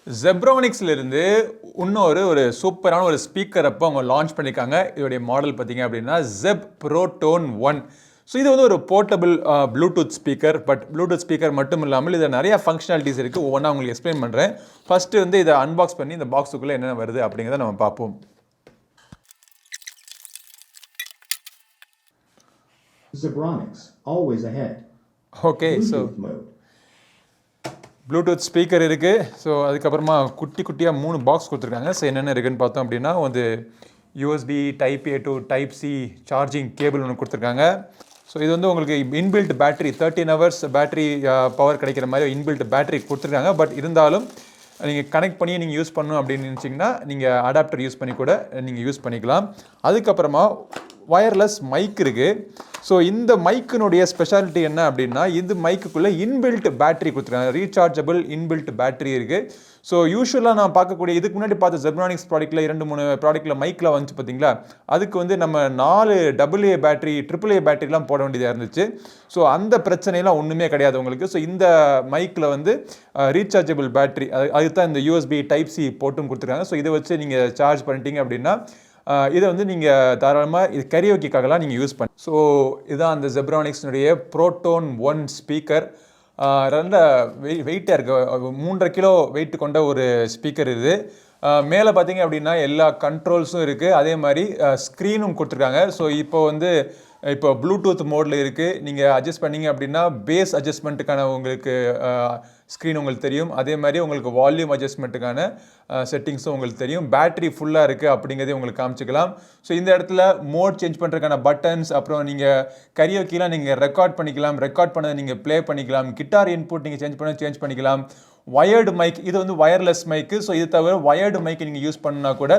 ஜெப்ரானிக்ஸ்லேருந்து இன்னொரு சூப்பரான ஒரு ஸ்பீக்கர் அப்போ அவங்க லான்ச் பண்ணியிருக்காங்க. இதோடைய மாடல் பார்த்தீங்க அப்படின்னா ஜெப் ப்ரோடோன் 1. ஸோ இது வந்து ஒரு portable Bluetooth speaker. But Bluetooth speaker மட்டும் இல்லாமல் இதில் நிறைய ஃபங்க்ஷனாலிட்டிஸ் இருக்குது. ஒவ்வொன்றா உங்களுக்கு எக்ஸ்பிளைன் பண்ணுறேன். ஃபஸ்ட்டு வந்து இதை அன்பாக்ஸ் பண்ணி இந்த பாக்ஸுக்குள்ளே என்னென்ன வருது அப்படிங்கிறத நம்ம பார்ப்போம். Zebronics, always ahead. Okay, so Bluetooth speaker இருக்குது. ஸோ அதுக்கப்புறமா குட்டியாக 3 பாக்ஸ் கொடுத்துருக்காங்க. ஸோ என்னென்ன இருக்குதுன்னு பார்த்தோம் அப்படின்னா வந்து USB type A to type C charging cable ஒன்று கொடுத்துருக்காங்க. ஸோ இது வந்து உங்களுக்கு inbuilt battery 13 hours battery power கிடைக்கிற மாதிரி இன்பில்ட் பேட்டரி கொடுத்துருக்காங்க. பட் இருந்தாலும் நீங்கள் கனெக்ட் பண்ணி நீங்கள் யூஸ் பண்ணணும் அப்படின்னு நினச்சிங்கன்னா நீங்கள் அடாப்டர் யூஸ் பண்ணி கூட நீங்கள் யூஸ் பண்ணிக்கலாம். அதுக்கப்புறமா வயர்லெஸ் மைக் இருக்குது. ஸோ இந்த மைக்கினுடைய ஸ்பெஷாலிட்டி என்ன அப்படின்னா இது மைக்குள்ளே இன்பில்ட் பேட்டரி கொடுத்துருக்காங்க. ரீசார்ஜபிள் இன்பில்ட் பேட்டரி இருக்குது. ஸோ யூஸ்வலாக நான் பார்க்கக்கூடிய இதுக்கு முன்னாடி பார்த்த ஜெப்ரானிக்ஸ் ப்ராடக்ட்டில் 2-3 ப்ராடக்ட்டில் மைக்கில் வந்துச்சு பார்த்தீங்களா, அதுக்கு வந்து நம்ம 4 AA பேட்டரி AAA பேட்டரிலாம் போட வேண்டியதாக இருந்துச்சு. ஸோ அந்த பிரச்சனைலாம் ஒன்றுமே கிடையாது உங்களுக்கு. ஸோ இந்த மைக்கில் வந்து ரீசார்ஜபிள் பேட்டரி அதுதான் இந்த யூஎஸ்பி டைப் சி போட்டும் கொடுத்துருக்காங்க. ஸோ இதை வச்சு நீங்கள் சார்ஜ் பண்ணிட்டீங்க அப்படின்னா இதை வந்து நீங்கள் தாராளமாக இது கரியோக்கிக்காகலாம் நீங்கள் யூஸ் பண்ணி. ஸோ இதுதான் அந்த ஜெப்ரானிக்ஸ்னுடைய ப்ரோடோன் 1 ஸ்பீக்கர். நல்ல வெயிட்டாக இருக்குது. 3.5 கிலோ வெயிட் கொண்ட ஒரு ஸ்பீக்கர் இது. மேலே பார்த்தீங்க அப்படின்னா எல்லா கண்ட்ரோல்ஸும் இருக்குது. அதே மாதிரி ஸ்க்ரீனும் கொடுத்துருக்காங்க. ஸோ இப்போ ப்ளூடூத் மோடில் இருக்குது. நீங்கள் அட்ஜஸ்ட் பண்ணிங்க அப்படின்னா பேஸ் அட்ஜஸ்ட்மெண்ட்டுக்கான உங்களுக்கு ஸ்க்ரீன் உங்களுக்கு தெரியும். அதே மாதிரி உங்களுக்கு வால்யூம் அட்ஜஸ்ட்மெண்ட்டுக்கான செட்டிங்ஸும் உங்களுக்கு தெரியும். பேட்டரி ஃபுல்லாக இருக்குது அப்படிங்கிறதே உங்களுக்கு காமிச்சிக்கலாம். ஸோ இந்த இடத்துல மோட் சேஞ்ச் பண்ணுறதுக்கான பட்டன்ஸ், அப்புறம் நீங்கள் கரியோக்கிலாம் நீங்கள் ரெக்கார்ட் பண்ணிக்கலாம். ரெக்கார்ட் பண்ணதை நீங்கள் ப்ளே பண்ணிக்கலாம். கிட்டார் இன்புட் நீங்கள் சேஞ்ச் பண்ணிக்கலாம். வயர்டு மைக், இது வந்து வயர்லெஸ் மைக்கு. ஸோ இது தவிர வயர்டு மைக்கு நீங்கள் யூஸ் பண்ணா கூட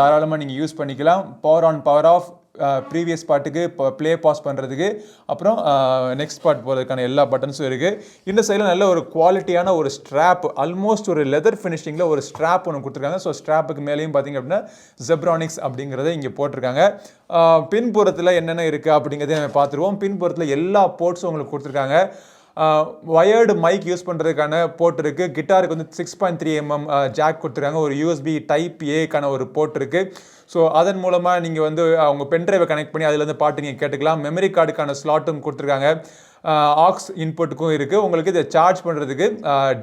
தாராளமாக நீங்கள் யூஸ் பண்ணிக்கலாம். Power on power off, previous பாட்டுக்கு ப்ளே பாஸ் பண்ணுறதுக்கு, அப்புறம் நெக்ஸ்ட் பார்ட் போகிறதுக்கான எல்லா பட்டன்ஸும் இருக்குது. இந்த சைடில் நல்ல ஒரு குவாலிட்டியான ஒரு ஸ்ட்ராப், ஆல்மோஸ்ட் ஒரு லெதர் ஃபினிஷிங்கில் ஒரு ஸ்ட்ராப் ஒன்று கொடுத்துருக்காங்க. ஸோ ஸ்ட்ராப்புக்கு மேலேயும் பார்த்தீங்க அப்படின்னா ஜெப்ரானிக்ஸ் அப்படிங்கிறத இங்கே போட்டிருக்காங்க. பின்புறத்தில் என்னென்ன இருக்குது அப்படிங்கிறத நம்ம பார்த்துருவோம். பின்புறத்தில் எல்லா போர்ட்ஸும் உங்களுக்கு கொடுத்துருக்காங்க. வயர்டு மைக் யூஸ் பண்ணுறதுக்கான போர்ட் இருக்குது. கிட்டாருக்கு வந்து 6.3 mm ஜாக் கொடுத்துருக்காங்க. ஒரு யூஎஸ்பி டைப் ஏக்கான ஒரு போர்ட் இருக்குது. ஸோ அதன் மூலமாக நீங்கள் வந்து அவங்க பென்ட்ரைவை கனெக்ட் பண்ணி அதுலேருந்து பாட்டு நீங்கள் கேட்டுக்கலாம். மெமரி கார்டுக்கான ஸ்லாட்டும் கொடுத்துருக்காங்க. ஆக்ஸ் இன்புட்டுக்கும் இருக்குது. உங்களுக்கு இதை சார்ஜ் பண்ணுறதுக்கு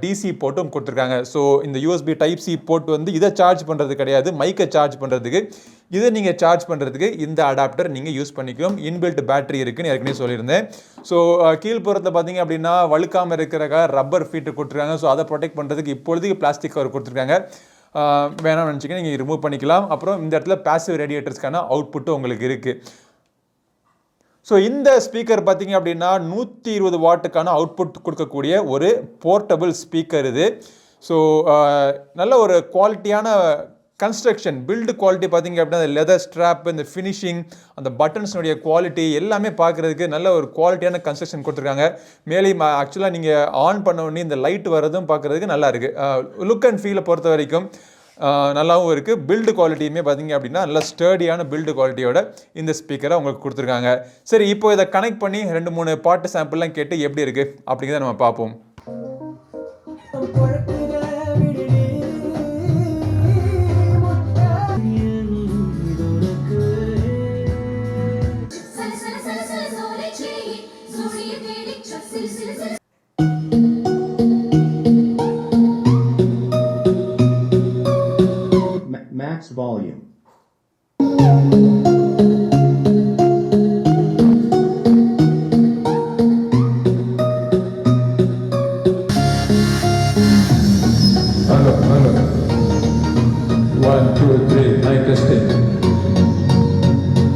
டிசி போர்ட்டும் கொடுத்துருக்காங்க. ஸோ இந்த யூஎஸ்பி டைப் சி போர்ட் வந்து இதை சார்ஜ் பண்ணுறது கிடையாது, மைக்கை சார்ஜ் பண்ணுறதுக்கு. இதை நீங்கள் சார்ஜ் பண்ணுறதுக்கு இந்த அடாப்டர் நீங்கள் யூஸ் பண்ணிக்கலாம். இன்பில்ட் பேட்டரி இருக்குன்னு ஏற்கனவே சொல்லியிருந்தேன். ஸோ கீழ்ப்புறத்தில் பார்த்தீங்க அப்படின்னா வழுக்காமல் இருக்கிறக்காக ரப்பர் ஃபீட்டு கொடுத்துருக்காங்க. ஸோ அதை ப்ரொடெக்ட் பண்ணுறதுக்கு இப்பொழுதுக்கு பிளாஸ்டிக் கவர் கொடுத்துருக்காங்க. வேணாம்னு நினச்சிக்க நீங்கள் ரிமூவ் பண்ணிக்கலாம். அப்புறம் இந்த இடத்துல பாசிவ் ரேடியேட்டர்ஸ்க்கான அவுட்புட்டும் உங்களுக்கு இருக்குது. ஸோ இந்த ஸ்பீக்கர் பார்த்தீங்க அப்படின்னா 120 வாட்டுக்கான அவுட்புட் கொடுக்கக்கூடிய ஒரு போர்ட்டபிள் ஸ்பீக்கர் இது. ஸோ நல்ல ஒரு குவாலிட்டியான கன்ஸ்ட்ரக்ஷன், பில்டு குவாலிட்டி பார்த்தீங்க அப்படின்னா அந்த லெதர் ஸ்ட்ராப், இந்த ஃபினிஷிங், அந்த பட்டன்ஸினுடைய குவாலிட்டி எல்லாமே பார்க்குறதுக்கு நல்ல ஒரு குவாலிட்டியான கன்ஸ்ட்ரக்ஷன் கொடுத்துருக்காங்க. மேலேயும் ஆக்சுவலாக நீங்கள் ஆன் பண்ண உடனே இந்த லைட் வர்றதும் பார்க்குறதுக்கு நல்லா இருக்குது. லுக் அண்ட் ஃபீலை பொறுத்த வரைக்கும் நல்லாவும் இருக்குது. பில்டு குவாலிட்டியுமே பார்த்தீங்க அப்படின்னா நல்ல ஸ்டர்டியான பில்டு குவாலிட்டியோட இந்த ஸ்பீக்கரை உங்களுக்கு கொடுத்துருக்காங்க. சரி, இப்போ இதை கனெக்ட் பண்ணி 2-3 பாட்டு சாம்பிள்லாம் கேட்டு எப்படி இருக்குது அப்படிங்கிறத நம்ம பார்ப்போம். Max volume. Hello. 1 2 3 mic testing.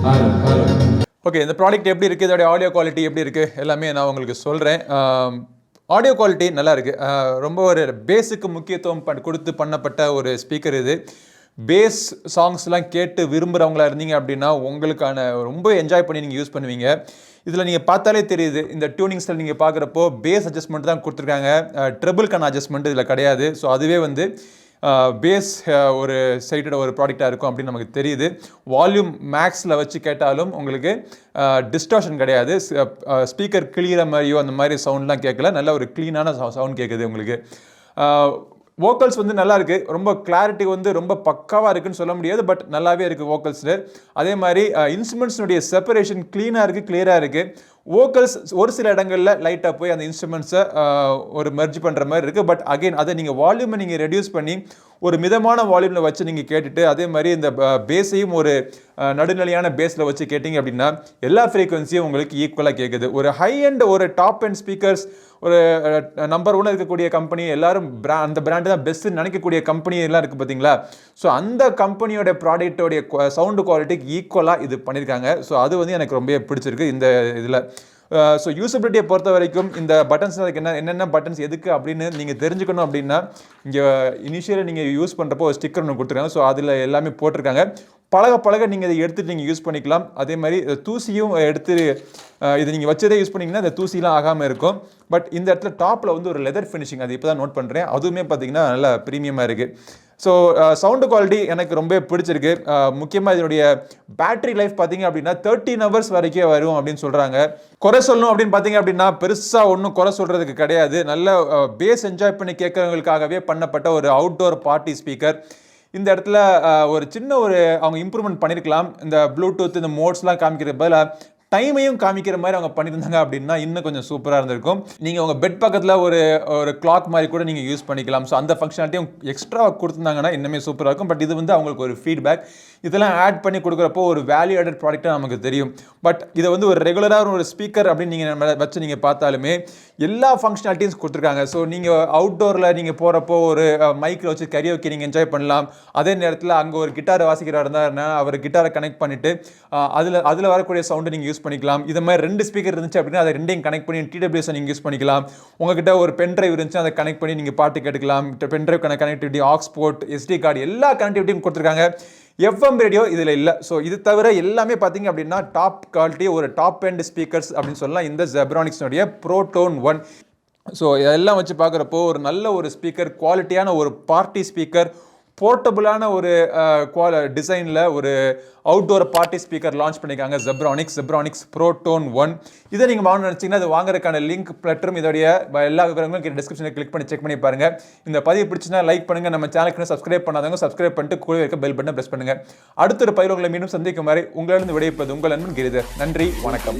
Hello. Okay, இந்த ப்ராடக்ட் எப்படி இருக்குது, இதோடைய ஆடியோ குவாலிட்டி எப்படி இருக்குது எல்லாமே நான் உங்களுக்கு சொல்கிறேன். ஆடியோ குவாலிட்டி நல்லா இருக்குது. ரொம்ப ஒரு பேஸுக்கு முக்கியத்துவம் கொடுத்து பண்ணப்பட்ட ஒரு ஸ்பீக்கர் இது. பேஸ் சாங்ஸ்லாம் கேட்டு விரும்புகிறவங்களா இருந்தீங்க அப்படின்னா உங்களுக்கான ரொம்ப என்ஜாய் பண்ணி நீங்கள் யூஸ் பண்ணுவீங்க. இதில் நீங்கள் பார்த்தாலே தெரியுது, இந்த டியூனிங்ஸில் நீங்கள் பார்க்குறப்போ பேஸ் அட்ஜஸ்ட்மெண்ட் தான் கொடுத்துருக்காங்க. ட்ரிபிள்கான அட்ஜஸ்ட்மெண்ட் இதில் கிடையாது. ஸோ அதுவே வந்து பேஸ் ஒரு சைட்டோட ஒரு ப்ராடக்டாக இருக்கும் அப்படின்னு நமக்கு தெரியுது. வால்யூம் மேக்ஸில் வச்சு கேட்டாலும் உங்களுக்கு டிஸ்டார்ஷன் கிடையாது. ஸ்பீக்கர் கிளியிற மாதிரியோ அந்த மாதிரி சவுண்ட்லாம் கேட்கல. நல்ல ஒரு க்ளீனான சவுண்ட் கேட்குது உங்களுக்கு. வோக்கல்ஸ் வந்து நல்லா இருக்குது, ரொம்ப கிளாரிட்டி வந்து ரொம்ப பக்காவாக இருக்குன்னு சொல்ல முடியாது, பட் நல்லாவே இருக்குது வோக்கல்ஸில். அதே மாதிரி இன்ஸ்ட்ருமெண்ட்ஸ்னுடைய செப்பரேஷன் க்ளீனாக இருக்குது, கிளியராக இருக்குது. வோக்கல்ஸ் ஒரு சில இடங்களில் லைட்டாக போய் அந்த இன்ஸ்ட்ருமெண்ட்ஸை ஒரு மெர்ஜ் பண்ணுற மாதிரி இருக்குது. பட் அகெயின் அதை நீங்கள் வால்யூமை நீங்கள் ரெடியூஸ் பண்ணி ஒரு மிதமான வால்யூமில் வச்சு நீங்கள் கேட்டுட்டு, அதே மாதிரி இந்த பேஸையும் ஒரு நடுநிலையான பேஸில் வச்சு கேட்டிங்க அப்படின்னா எல்லா ஃப்ரீக்வன்சியும் உங்களுக்கு ஈக்குவலாக கேட்குது. ஒரு ஹை அண்ட் ஒரு டாப் அண்ட் ஸ்பீக்கர்ஸ், ஒரு நம்பர் 1 இருக்கக்கூடிய கம்பெனி, எல்லாரும் அந்த பிராண்டு தான் பெஸ்ட்டுன்னு நினைக்கக்கூடிய கம்பெனி எல்லாம் இருக்குது பார்த்தீங்களா. ஸோ அந்த கம்பெனியோட ப்ராடக்டோடைய சவுண்டு குவாலிட்டிக்கு ஈக்குவலாக இது பண்ணியிருக்காங்க. ஸோ அது வந்து எனக்கு ரொம்ப பிடிச்சிருக்கு இந்த இதில். ஸோ யூசபிலிட்டியை பொறுத்த வரைக்கும் இந்த பட்டன்ஸ் என்னென்ன பட்டன்ஸ் எதுக்கு அப்படின்னு நீங்கள் தெரிஞ்சுக்கணும் அப்படின்னா, இங்கே இனிஷியலாக நீங்கள் யூஸ் பண்ணுறப்போ ஒரு ஸ்டிக்கர் ஒன்று கொடுத்துருக்காங்க. ஸோ அதில் எல்லாமே போட்டிருக்காங்க. பழக நீங்கள் இதை எடுத்துகிட்டு நீங்கள் யூஸ் பண்ணிக்கலாம். அதே மாதிரி தூசியும் எடுத்து இதை நீங்கள் வச்சதே யூஸ் பண்ணிங்கன்னா இந்த தூசிலாம் ஆகாமல் இருக்கும். பட் இந்த இடத்துல டாப்பில் வந்து ஒரு லெதர் ஃபினிஷிங், அது இப்போ தான் நோட் பண்ணுறேன், அதுவுமே பார்த்தீங்கன்னா நல்லா ப்ரீமியமாக இருக்குது. ஸோ சவுண்டு குவாலிட்டி எனக்கு ரொம்ப பிடிச்சிருக்கு. முக்கியமாக இதனுடைய பேட்டரி லைஃப் பார்த்தீங்க அப்படின்னா 13 ஹவர்ஸ் வரைக்கும் வரும் அப்படின்னு சொல்கிறாங்க. குறை சொல்லணும் அப்படின்னு பார்த்தீங்க அப்படின்னா பெருசாக ஒன்றும் குறை சொல்கிறதுக்கு கிடையாது. நல்ல பேஸ் என்ஜாய் பண்ணி கேட்குறவங்களுக்காகவே பண்ணப்பட்ட ஒரு அவுட்டோர் பார்ட்டி ஸ்பீக்கர். இந்த இடத்துல ஒரு சின்ன அவங்க இம்ப்ரூவ்மெண்ட் பண்ணியிருக்கலாம். இந்த ப்ளூடூத் இந்த மோட்ஸ்லாம் காமிக்கிற பதிலாக டைமையும் காமிக்கிற மாதிரி அவங்க பண்ணியிருந்தாங்க அப்படின்னா இன்னும் கொஞ்சம் சூப்பராக இருந்திருக்கும். நீங்கள் உங்கள் பெட் பக்கத்தில் ஒரு கிளாக் மாதிரி கூட நீங்கள் யூஸ் பண்ணிக்கலாம். ஸோ அந்த ஃபங்க்ஷனாலிட்டியும் எக்ஸ்ட்ரா கொடுத்துருந்தாங்கன்னா இன்னுமே சூப்பராக இருக்கும். பட் இது வந்து அவங்களுக்கு ஒரு ஃபீட்பேக். இதெல்லாம் ஆட் பண்ணி கொடுக்குறப்போ ஒரு வேல்யூ ஆடட் ப்ராடக்டாக நமக்கு தெரியும். பட் இதை வந்து ஒரு ரெகுலராக ஒரு ஸ்பீக்கர் அப்படின்னு நீங்கள் வச்சு நீங்கள் பார்த்தாலுமே எல்லா ஃபங்க்ஷனாலிட்டியும் கொடுத்துருக்காங்க. ஸோ நீங்கள் அவுட்டோரில் நீங்கள் போகிறப்போ ஒரு மைக்கில் வச்சு கரியோக்கி நீங்கள் என்ஜாய் பண்ணலாம். அதே நேரத்தில் அங்கே ஒரு கிட்டார் வாசிக்கிறா இருந்தாருன்னா அவர் கிட்டாரை கனெக்ட் பண்ணிவிட்டு அதில் வரக்கூடிய சவுண்டை நீங்கள் யூஸ் பண்ணிக்கலாம். இது மாதிரி 2 ஸ்பீக்கர் இருந்துச்சு அப்படின்னா அதை ரெண்டையும் கனெக்ட் பண்ணி TWS நீங்கள் யூஸ் பண்ணிக்கலாம். உங்ககிட்ட ஒரு பென் டிரைவ் இருந்துச்சு, அதை கனெக்ட் பண்ணி நீங்கள் பாட்டு கேட்டுக்கலாம். Pen drive connectivity, aux port, SD card எல்லா கனெக்டிவிட்டியும் கொடுத்துருக்காங்க. FM ரேடியோ இதில் இல்லை. ஸோ இது தவிர எல்லாமே பார்த்தீங்க அப்படின்னா டாப் குவாலிட்டி, ஒரு டாப் எண்ட் ஸ்பீக்கர்ஸ் அப்படின்னு சொல்லலாம் இந்த ஜெப்ரானிக்ஸ்னுடைய ப்ரோடோன் 1. ஸோ இதெல்லாம் வச்சு பார்க்குறப்போ ஒரு நல்ல ஒரு ஸ்பீக்கர், குவாலிட்டியான ஒரு பார்ட்டி ஸ்பீக்கர், போர்ட்டபுளான ஒரு டிசைனில் ஒரு அவுட்டோர் பார்ட்டி ஸ்பீக்கர் லான்ச் பண்ணியிருக்காங்க ஜெப்ரானிக்ஸ் ப்ரோடோன் 1. இதை நீங்கள் வாங்கணும்னு நினச்சிங்கன்னா அது வாங்குறதுக்கான லிங்க் மற்றும் இதோடைய எல்லா விவரங்களும் டிஸ்கிரிப்ஷனில் கிளிக் பண்ணி செக் பண்ணி பாருங்கள். இந்த பதிவு பிடிச்சினா லைக் பண்ணுங்கள். நம்ம சேனலுக்கு சப்ஸ்கிரைப் பண்ணாதவங்க சப்ஸ்கிரைப் பண்ணிட்டு கூட இருக்க பெல் பட்டனை ப்ரெஸ் பண்ணுங்கள். அடுத்த ஒரு பதிவு உங்களை மீண்டும் சந்திக்கும் வரை உங்களிடம் விடைபெறுவது உங்கள் நண்பன் கிரிதர். நன்றி, வணக்கம்.